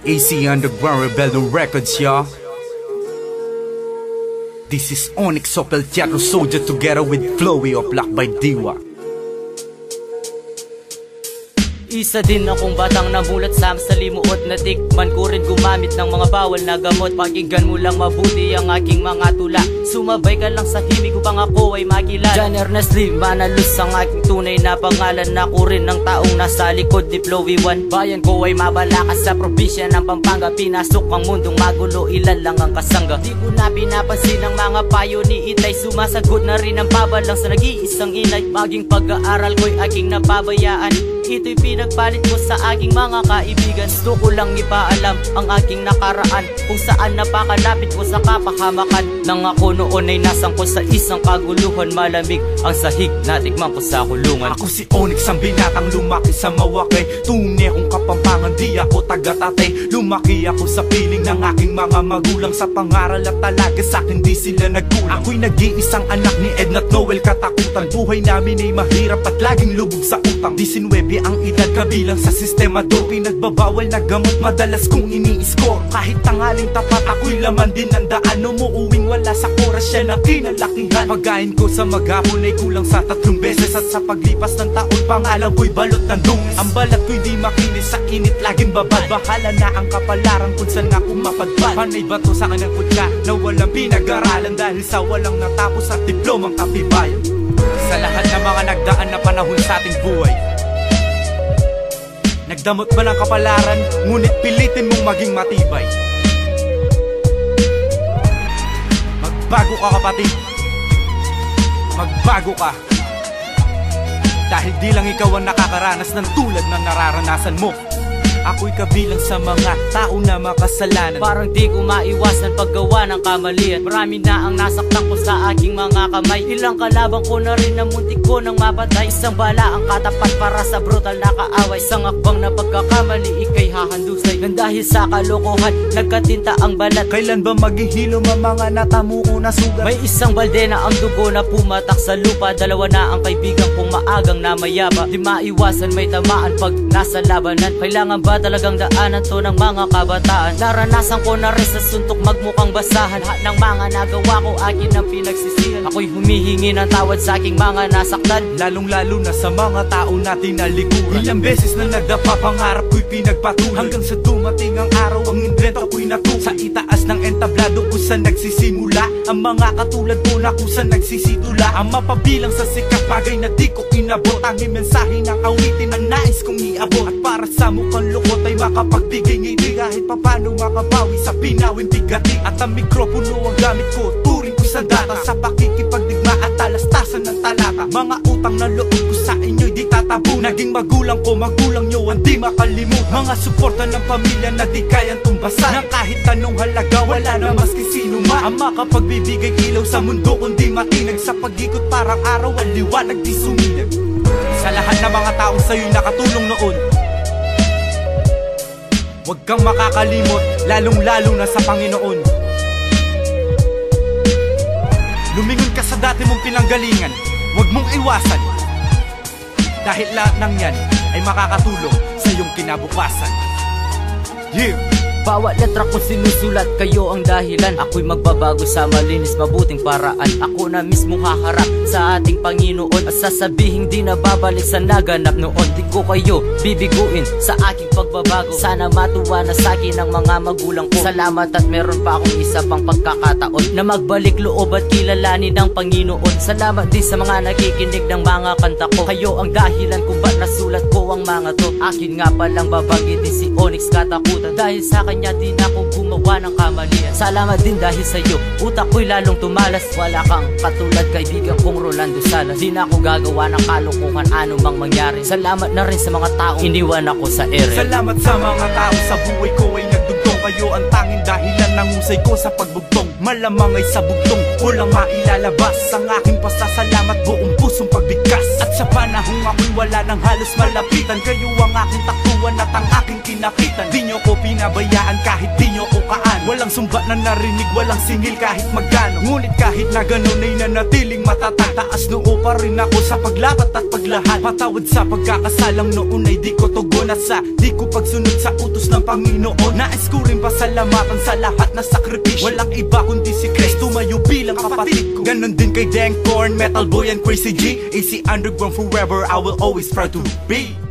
AC Underground Rebellion Records, y'all. This is Onyx of El Teatro Soldier together with Flowy of Black by Diwa. Isa din akong batang namulat sa masalimuot na tikman ko rin gumamit ng mga bawal na gamot. Pakinggan mo lang mabuti ang aking mga tula. Sumabay ka lang sa himig upang ako ay makilala. John Ernest Lee Manalos ang aking tunay na pangalan. Ako rin ng taong nasa likod ni Flowy One. Bayan ko ay mabalakas sa probinsya ng Pampanga. Pinasok ang mundong magulo, ilan lang ang kasangga. Di ko na pinapansin ang mga payo ni Itay. Sumasagot na rin ang pabalang sa nag-iisang inay. Maging pag-aaral ko'y aking napabayaan. Ito'y pinagpalit ko sa aking mga kaibigan. Gusto ko lang ipaalam ang aking nakaraan, kung saan napakalapit ko sa kapahamakan. Nang ako noon ay nasangkot sa isang kaguluhan. Malamig ang sahig, natikman ko sa kulungan. Ako si Onyx, ang binatang lumaki sa Mawakay. Tunay akong kapampangan, di ako taga-tatay. Lumaki ako sa piling ng aking mga magulang. Sa pangaral at talaga sa'kin di sila nagkulang. Ako'y nag-iisang anak ni Edna at Noel Katakutan. Buhay namin ay mahirap at laging lubog sa utang. 19 ang edad, kabilang sa sistema do. Pinagbabawal na gamot, madalas kong ini-score. Kahit tanghaling tapat, ako'y laman din ng daan. Umuuwing wala sa oras, siya na kinalakihan. Pagkain ko sa maghapon ay kulang sa 3 beses. At sa paglipas ng taon, pangalan ko'y balot ng dungis. Ang balat ko'y di makinis, sa init laging babad. Bahala na ang kapalaran kung saan ako mapadpad. Panay ba to sa kanang kutya na walang pinag-aralan, dahil sa walang natapos at diplomang kapibayan. Sa lahat ng mga nagdaan na panahon sa ating buhay, nagdamot ba ng kapalaran, ngunit pilitin mong maging matibay. Magbago ka, kapatid. Magbago ka. Dahil di lang ikaw ang nakakaranas ng tulad ng nararanasan mo. Ako'y kabilang sa mga tao na makasalanan. Parang di ko maiwasan paggawa ng kamalian. Marami na ang nasaktan ko sa aking mga kamay. Ilang kalabang ko na rin na muntik ko nang mapatay. Isang bala ang katapat para sa brutal na kaaway. Isang akbang na pagkakamali, ika'y hahandusay. Nang dahil sa kalokohan, nagkatinta ang balat. Kailan ba maghihilom ang mga natamuko na sugat? May isang balde na ang dugo na pumatak sa lupa. Dalawa na ang kaibigan kong maagang namayaba. Di maiwasan may tamaan pag nasa labanan. Kailangan ba talagang daanan to ng mga kabataan? Naranasan ko na rin sa suntok magmukhang basahan. Lahat ng mga nagawa ko akin ang pinagsisihan. Ako'y humihingi ng tawad sa aking mga nasaktan, lalong lalo na sa mga tao natin na likuran. Ilang beses na nagdapa, pangarap ko'y pinagpatuloy, hanggang sa dumating ang araw, ang invento ko'y natuloy. Sa itaas ng entablado kung saan nagsisimula ang mga katulad ko na kung saan nagsisitula. Ang mapabilang sa sikat, bagay na di ko inabot. Tanging mensahe ng awitin ang nais kong iabot. At para sa mukhang lukot ay makapagbigay ngiti, kahit papano makabawi sa pinawin bigati. At ang mikropono ang gamit ko, turing ko sa data, sa pakikipagdigma at talastasan ng talata. Mga utang na loob ko sa inyo'y di tatabu. Naging magulang ko, magulang nyo ang di makalimut. Mga suporta ng pamilya na di kayang tumbasan, ng kahit anong halaga, wala na maski sino man ang makapagbibigay ilaw sa mundo kundi matinag. Sa pag-ikot parang araw, ang liwanag di sumilag. Sa lahat ng mga taong sa'yo'y nakatulong noon, huwag kang makakalimot, lalong lalo na sa Panginoon. Lumingon ka sa dati mong pinanggalingan, huwag mong iwasan, dahil lahat ng yan ay makakatulong sa iyong kinabukasan. Yeah! Bawat letra ko sinusulat, kayo ang dahilan. Ako'y magbabago sa malinis mabuting paraan. Ako na mismo haharap sa ating Panginoon at sasabihin di na babalik sa naganap noon. Di ko kayo bibiguin sa aking pagbabago. Sana matuwa na sa akin ang mga magulang ko. Salamat at meron pa akong isa pang pagkakataon na magbalik loob at kilalanin ng Panginoon. Salamat din sa mga nakikinig ng mga kanta ko. Kayo ang dahilan kung ba't nasulat ko ang mga to. Akin nga palang babanggitin si Onyx Katakutan, dahil sa kanya din ako gumawa ng kamalian. Salamat din dahil sa iyo, utak ko'y lalong tumalas. Wala kang katulad kaibigan kong Rolando Salas. Di na ako gagawa ng kalokohan anumang mangyari. Salamat na rin sa mga taong iniwan ako sa ere. Salamat sa mga tao sa buhay ko ay nagdugtong. Kayo ang tanging dahilan ng husay ko sa pagbugtong. Malamang ay sa bugtong ko lang mailalabas ang aking pasasalamat, buong pusong pagbigkas. At sa Panahong ako'y wala nang halos malapitan, kayo ang aking taktuan at ang aking kinakitan. Di nyo ko pinabayaan kahit di nyo ko kaan. Walang sumba na narinig, walang singil kahit magkano. Ngunit kahit na ganun ay nanatiling matatag. Taas noo pa rin ako sa paglapat at paglahad. Patawad sa pagkakasalang noon ay di ko tugon. At sa di ko pagsunod sa utos ng Panginoon. Nais ko rin pasalamatan sa lahat na sakripisyo. Walang iba kundi si Kristo, tumayo bilang kapatid ko. Ganon din kay Deng Corn, Metal Boy and Crazy G. AC Underground forever, I will always proud to be.